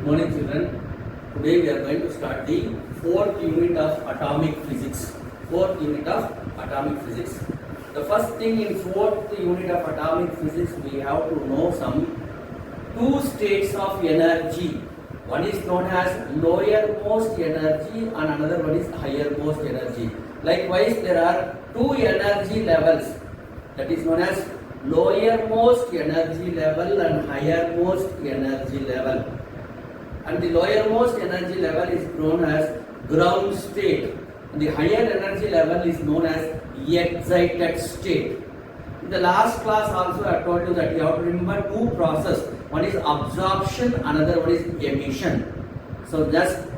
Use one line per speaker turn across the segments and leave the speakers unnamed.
Morning children. Today we are going to start the fourth unit of atomic physics. Fourth unit of atomic physics. The first thing in fourth unit of atomic physics we have to know some two states of energy. One is known as lowermost energy and another one is highermost energy. Likewise, there are two energy levels, that is known as lowermost energy level and highermost energy level. And the lowermost energy level is known as ground state. And the higher energy level is known as excited state. In the last class also I told you that you have to remember two processes. One is absorption, another one is emission. So just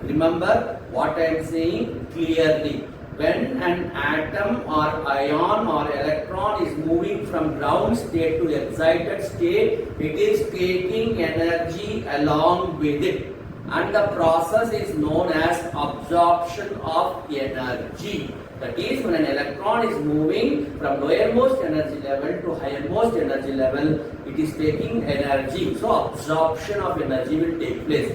remember what I am saying clearly. When an atom or ion or electron is moving from ground state to excited state, it is taking energy along with it. And the process is known as absorption of energy. That is, when an electron is moving from lowermost energy level to highermost energy level, it is taking energy. So absorption of energy will take place.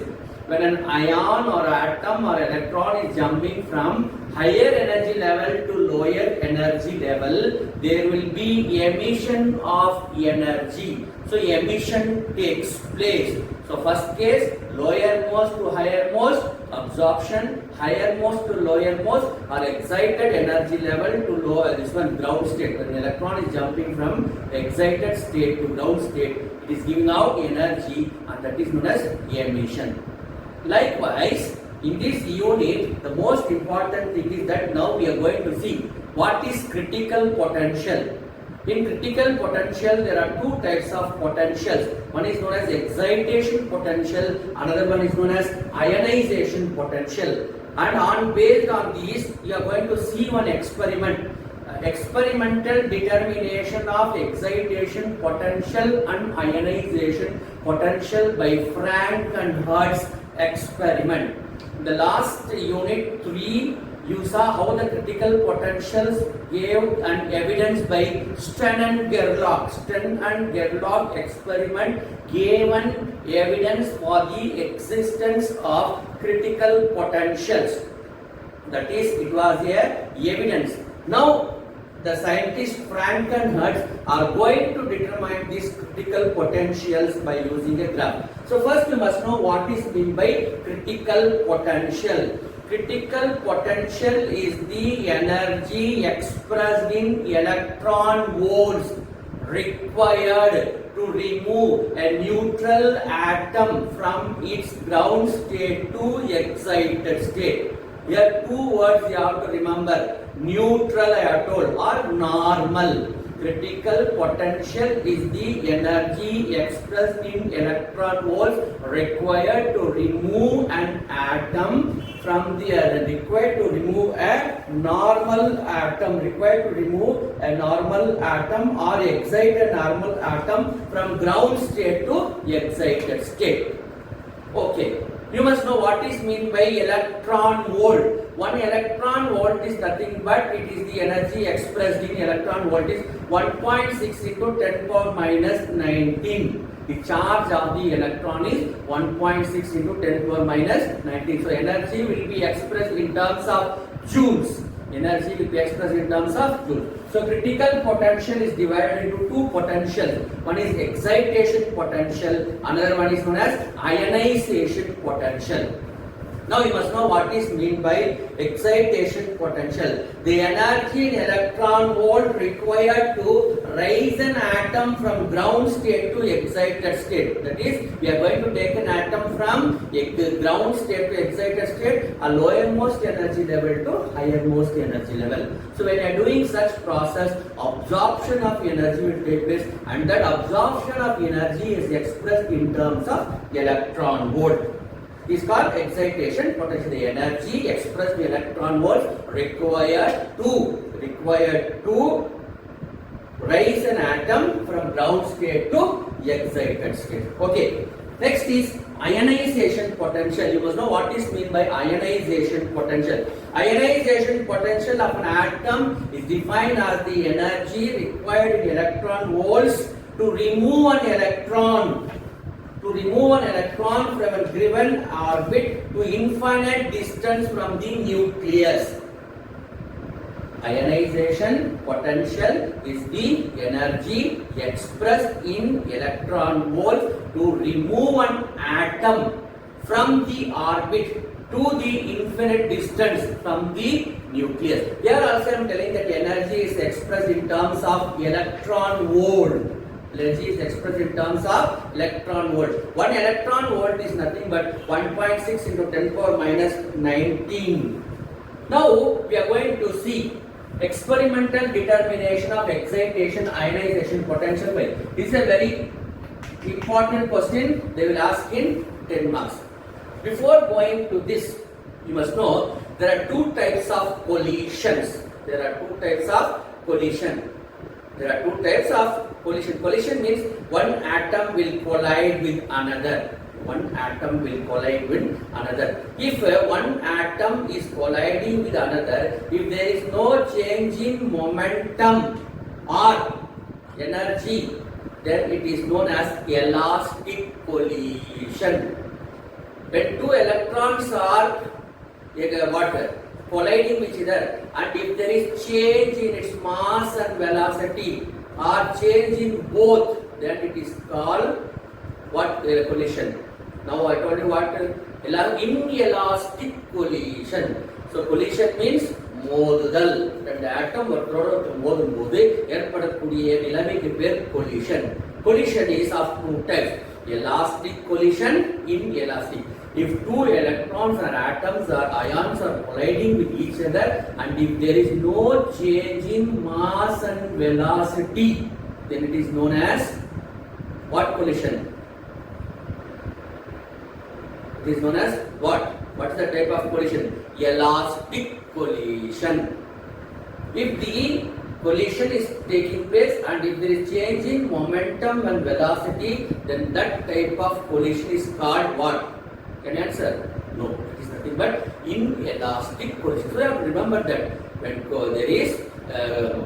When an ion or atom or electron is jumping from higher energy level to lower energy level, there will be emission of energy. So emission takes place. So first case, lowermost to highermost, absorption, highermost to lowermost, or excited energy level to lower, this one ground state. When the electron is jumping from excited state to ground state, it is giving out energy, and that is known as emission. Likewise, in this unit, the most important thing is that now we are going to see what is critical potential. In critical potential, there are two types of potentials. One is known as excitation potential, another one is known as ionization potential. And based on these, you are going to see one experiment. Experimental determination of excitation potential and ionization potential by Frank and Hertz experiment. In the last unit 3, you saw how the critical potentials gave an evidence by Stern and Gerlach. Stern and Gerlach experiment gave an evidence for the existence of critical potentials. That is, it was a evidence. Now, the scientists Frank and Hertz are going to determine these critical potentials by using a graph. So first we must know what is meant by critical potential. Critical potential is the energy expressed in electron volts required to remove a neutral atom from its ground state to excited state. Here two words you have to remember. Neutral I have told, or normal. Critical potential is the energy expressed in electron volts required to remove an atom from the required to remove a normal atom, or excite a normal atom from ground state to excited state. Okay. You must know what is meant by electron volt. One electron volt is nothing but it is the energy expressed in electron volt is 1.6 into 10 power minus 19. The charge of the electron is 1.6 into 10 power minus 19. So energy will be expressed in terms of joules. Energy will be expressed in terms of joules. So critical potential is divided into two potentials. One is excitation potential, another one is known as ionization potential. Now you must know what is meant by excitation potential. The energy in electron volt required to raise an atom from ground state to excited state. That is, we are going to take an atom from ground state to excited state, a lowermost energy level to highermost energy level. So when you are doing such process, absorption of energy will take place, and that absorption of energy is expressed in terms of electron volt. Is called excitation potential. The energy expressed in electron volts required to raise an atom from ground state to excited state. Okay. Next is ionization potential. You must know what is meant by ionization potential. Ionization potential of an atom is defined as the energy required in electron volts to remove an electron to remove an electron from a given orbit to infinite distance from the nucleus. Ionization potential is the energy expressed in electron volts to remove an atom from the orbit to the infinite distance from the nucleus. Here also I am telling that energy is expressed in terms of electron volt. Energy is expressed in terms of electron volt. 1 electron volt is nothing but 1.6 into 10 power minus 19. Now we are going to see experimental determination of excitation ionization potential. This is a very important question. They will ask in 10 marks. Before going to this, you must know there are two types of collisions. Collision means one atom will collide with another. If one atom is colliding with another, if there is no change in momentum or energy, then it is known as elastic collision. When two electrons are colliding with each other, and if there is change in its mass and velocity or change in both, then it is called collision. Now I told you what inelastic collision. So collision means மோதுதல். ரெண்டு ஆட்டம் ஒருத்தரோட மோதும் போது ஏற்படக்கூடிய நிலைமைக்கு பேர் collision. Collision is of two types: elastic collision, inelastic. If two electrons or atoms or ions are colliding with each other, and if there is no change in mass and velocity, then it is known as what collision? It is known as what? What is the type of collision? Elastic collision. If the collision is taking place and if there is change in momentum and velocity, then that type of collision is called what? Can you answer? No, it is nothing but inelastic collision. So you have to remember that when there is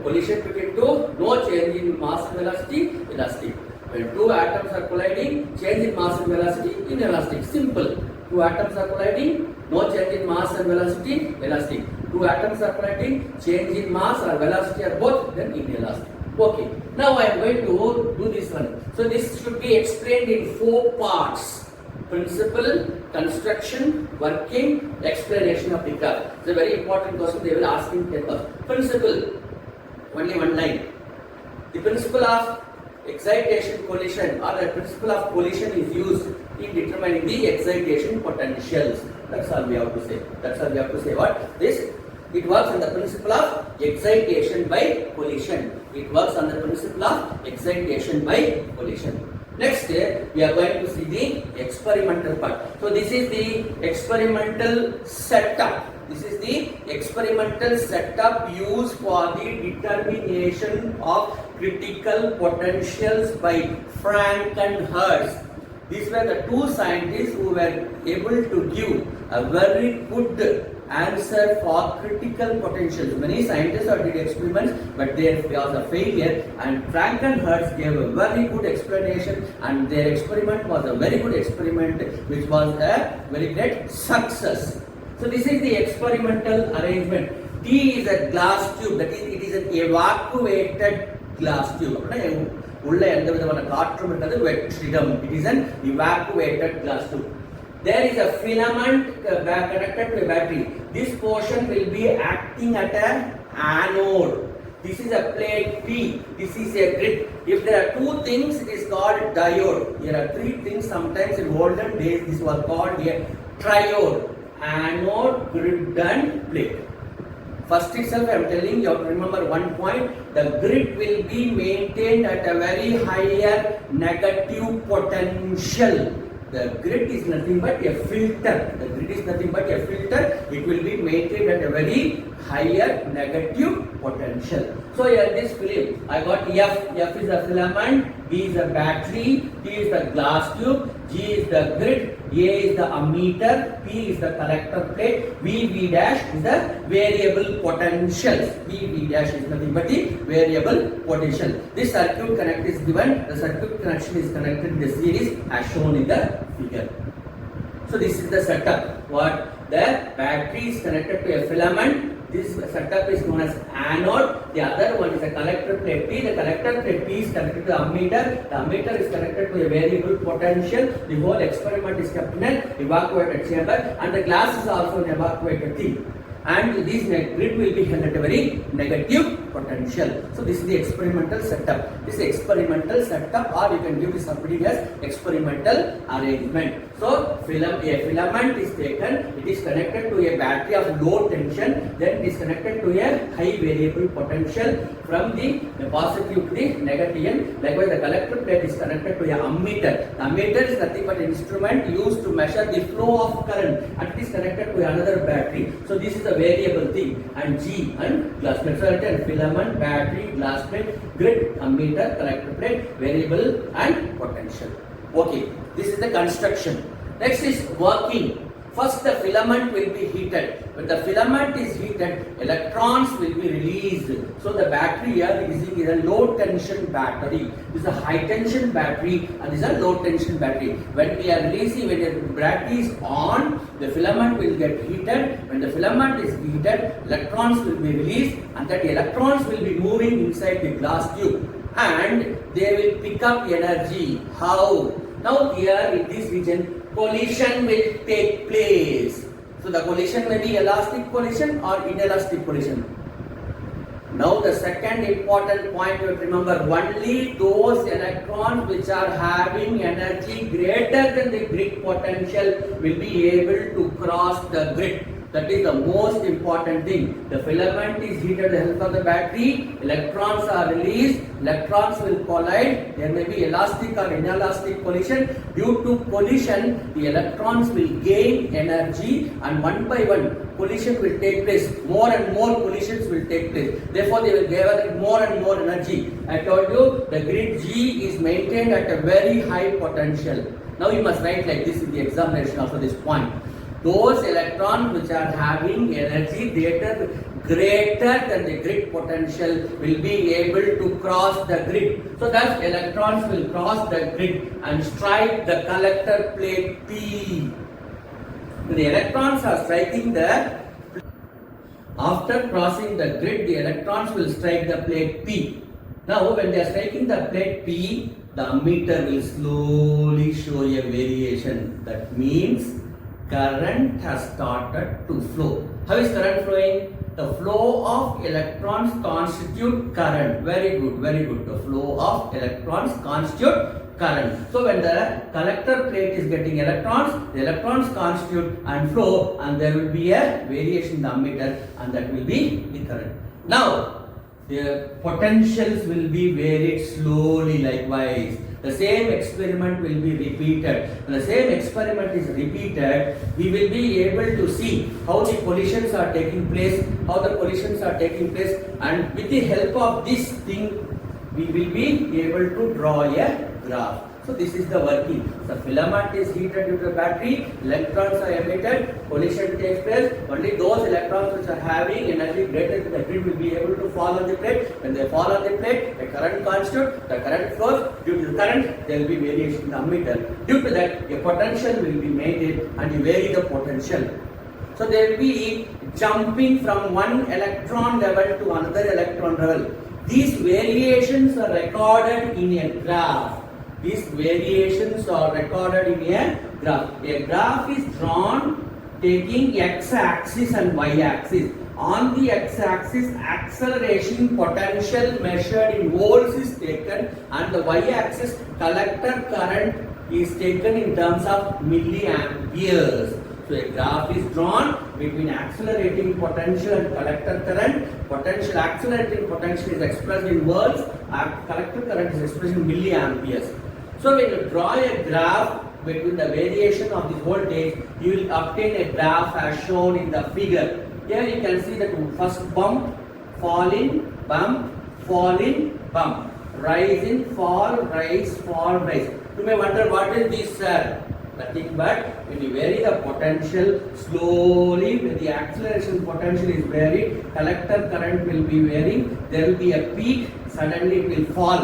collision between two, no change in mass and velocity, elastic. When two atoms are colliding, change in mass and velocity, inelastic. Simple. Two atoms are colliding, no change in mass and velocity, elastic. Two atoms are colliding, change in mass or velocity are both, then inelastic. Okay. Now I am going to do this one. So this should be explained in 4 parts: principle, construction, working, explanation of the graph. It's a very important question. They will ask in 10 marks. Principle, only one line. The principle of excitation collision or the principle of collision is used in determining the excitation potentials. That's all we have to say. What? This, it works on the principle of excitation by collision. Next, we are going to see the experimental part. So this is the experimental setup. Used for the determination of critical potentials by Frank and Hertz. These were the two scientists who were able to give a very good answer for critical potentials. Many scientists did experiments, but there was a failure, and Frank and Hertz gave a very good explanation, and their experiment was a very good experiment, which was a very great success. So this is the experimental arrangement. T is a glass tube, that is, it is an evacuated glass tube. உள்ள எந்த விதமான காற்றும் இருக்காது, வெற்றிடம். It is an evacuated glass tube. There is a filament connected to a battery. This portion will be acting at an anode. This is a plate P. This is a grid. If there are two things, it is called diode. There are three things. Sometimes in olden days, this was called a triode: anode, grid, and plate. First itself, I am telling you have to remember one point: the grid will be maintained at a very higher negative potential. The grid is nothing but a filter. It will be maintained at a very higher negative potential. So here this film, I got F. F is the filament, B is the battery, T is the glass tube, G is the grid, A is the ammeter, P is the collector plate, VV dash is the variable potential. VV dash is nothing but the variable potential. This circuit connect is given, the circuit connection is connected in the series as shown in the figure. So this is the setup. What? The battery is connected to a filament. This setup is known as anode. The other one is a collector plate P. The collector plate P is connected to the ammeter. The ammeter is connected to a variable potential. The whole experiment is kept in an evacuated chamber, and the glass is also an evacuated thing. And this grid will be held at a very negative potential. So this is the experimental setup. This experimental setup, or you can give this subheading as experimental arrangement. So a filament is taken, it is connected to a battery of low tension, then it is connected to a high variable potential from the positive to the negative end. Likewise, the collector plate is connected to a ammeter. The ammeter is nothing but an instrument used to measure the flow of current, and it is connected to another battery. So this is a variable thing. And G and glass plate. So filament, battery, glass plate, grid, ammeter, collector plate, variable and potential. Okay, this is the construction. Next is working. First, the filament will be heated. When the filament is heated, electrons will be released. So the battery here is a low tension battery. This is a high tension battery, and this is a low tension battery. When we are releasing, when the battery is on, the filament will get heated. When the filament is heated, electrons will be released, and that electrons will be moving inside the glass tube, and they will pick up energy. How? Now here in this region, collision will take place. So the collision may be elastic collision or inelastic collision. Now the second important point you have to remember, only those electrons which are having energy greater than the grid potential will be able to cross the grid. That is the most important thing. The filament is heated with the help of the battery, electrons are released, electrons will collide, there may be elastic or inelastic collision. Due to collision, the electrons will gain energy, and one by one collision will take place. More and more collisions will take place. Therefore, they will gather more and more energy. I told you the grid G is maintained at a very high potential. Now you must write like this in the examination after this point. Those electrons which are having energy greater than the grid potential will be able to cross the grid. So thus electrons will cross the grid and strike the collector plate P. The electrons are striking after crossing the grid, the electrons will strike the plate P. Now when they are striking the plate P, the ammeter will slowly show a variation. That means current has started to flow. How is current flowing? The flow of electrons constitute current. Very good, very good. The flow of electrons constitute current. So when the collector plate is getting electrons, the electrons constitute and flow, and there will be a variation in the ammeter, and that will be the current. Now the potentials will be varied slowly likewise. The same experiment will be repeated. When the same experiment is repeated, we will be able to see how the collisions are taking place, and with the help of this thing, we will be able to draw a graph. So this is the working. The filament is heated due to the battery, electrons are emitted, collision takes place. Only those electrons which are having energy greater than the grid will be able to fall on the plate. When they fall on the plate, the current constitutes, the current flows. Due to the current, there will be variation in the ammeter. Due to that, a potential will be maintained, and you vary the potential. So there will be jumping from one electron level to another electron level. These variations are recorded in a graph. These variations are recorded in a graph. A graph is drawn taking x-axis and y-axis. On the x-axis, acceleration potential measured in volts is taken, and the y-axis, collector current is taken in terms of milliamperes. So a graph is drawn between accelerating potential and collector current. Accelerating potential is expressed in volts, and collector current is expressed in milliamperes. So when you draw a graph between the variation of this voltage, you will obtain a graph as shown in the figure. Here you can see that first bump, fall in, bump, fall in, bump, rise in, fall, rise, fall, rise. You may wonder what is this, sir? Nothing but when you vary the potential slowly, when the acceleration potential is varied, collector current will be varying, there will be a peak, suddenly it will fall.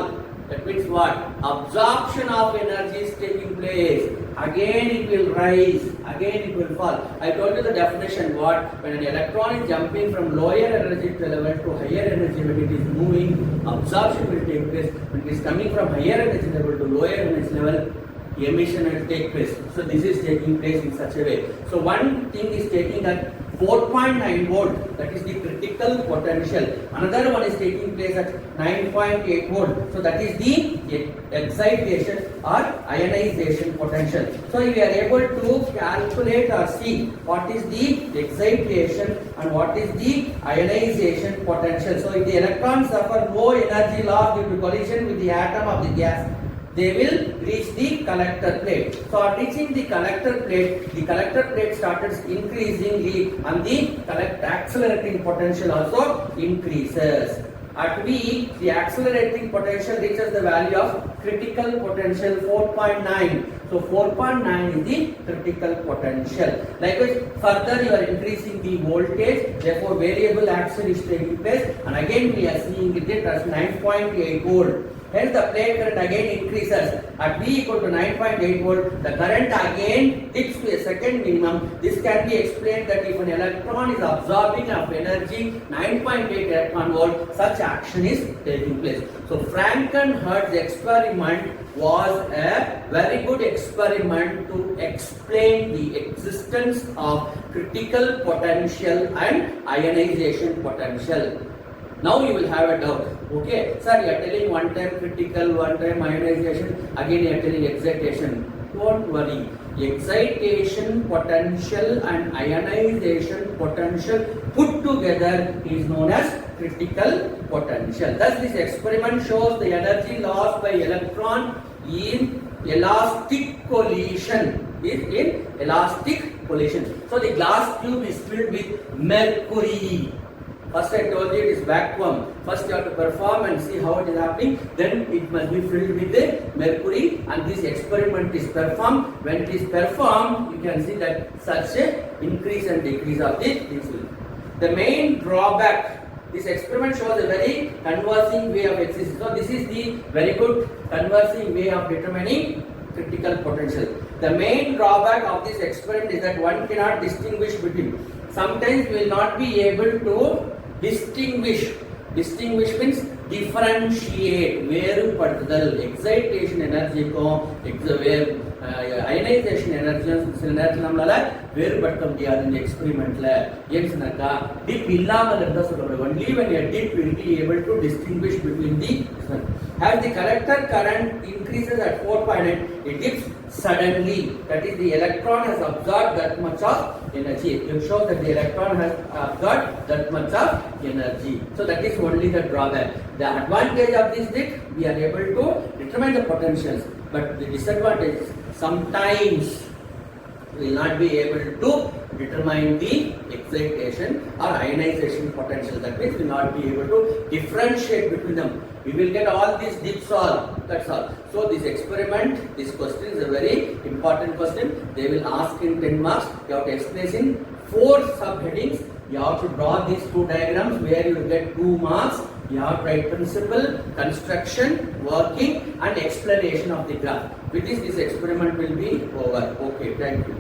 That means what? Absorption of energy is taking place. Again it will rise, again it will fall. I told you the definition what? When an electron is jumping from lower energy level to higher energy, when it is moving, absorption will take place. When it is coming from higher energy level to lower energy level, emission will take place. So this is taking place in such a way. So one thing is taking at 4.9 volt, that is the critical potential. Another one is taking place at 9.8 volt. So that is the excitation or ionization potential. So we are able to calculate or see what is the excitation and what is the ionization potential. So if the electrons suffer low energy loss due to collision with the atom of the gas, they will reach the collector plate. So on reaching the collector plate started increasingly and the accelerating potential also increases. At V, the accelerating potential reaches the value of critical potential 4.9. So 4.9 is the critical potential. Likewise, further you are increasing the voltage, therefore variable action is taking place, and again we are seeing it as 9.8 volt. Hence the plate current again increases. At V equal to 9.8 volt, the current again dips to a second minimum. This can be explained that if an electron is absorbing of energy 9.8 electron volt, such action is taking place. So Frankenhurt's experiment was a very good experiment to explain the existence of critical potential and ionization potential. Now you will have a doubt. Okay, sir, you are telling one time critical, one time ionization, again you are telling excitation. Don't worry. Excitation potential and ionization potential put together is known as critical potential. Thus, this experiment shows the energy lost by electron in elastic collision. So the glass tube is filled with mercury. First I told you it is vacuum. First you have to perform and see how it is happening. Then it must be filled with the mercury, and this experiment is performed. When it is performed, you can see that such a increase and decrease of the things will. The main drawback, this experiment shows a very conversing way of existence. So this is the very good conversing way of determining critical potential. The main drawback of this experiment is that one cannot distinguish between. Sometimes we will not be able to distinguish means differentiate, வேறுபடுத்துதல், excitation energy ionization energy சில நேரத்தில் நம்மளால வேறுபடுத்த முடியாது இந்த எக்ஸ்பெரிமெண்ட்ல. ஏன்னு சொன்னாக்கா tip இல்லாமல் இருந்தா சொல்றோம். Only when a dip will be able to distinguish between the as the collector current increases at 4.9, it dips suddenly. That is, the electron has absorbed that much of energy. It shows that the electron has absorbed that much of energy. So that is only the drawback. The advantage of this dip, we are able to determine the potentials. But the disadvantage is sometimes we will not be able to determine the excitation or ionization potential. That means we will not be able to differentiate between them. We will get all these dips all. That's all. So this experiment, this question is a very important question. They will ask in 10 marks. You have to explain in 4 subheadings. You have to draw these 2 diagrams where you will get 2 marks. You have to write principle, construction, working and explanation of the graph. With this experiment will be over. Okay, thank you.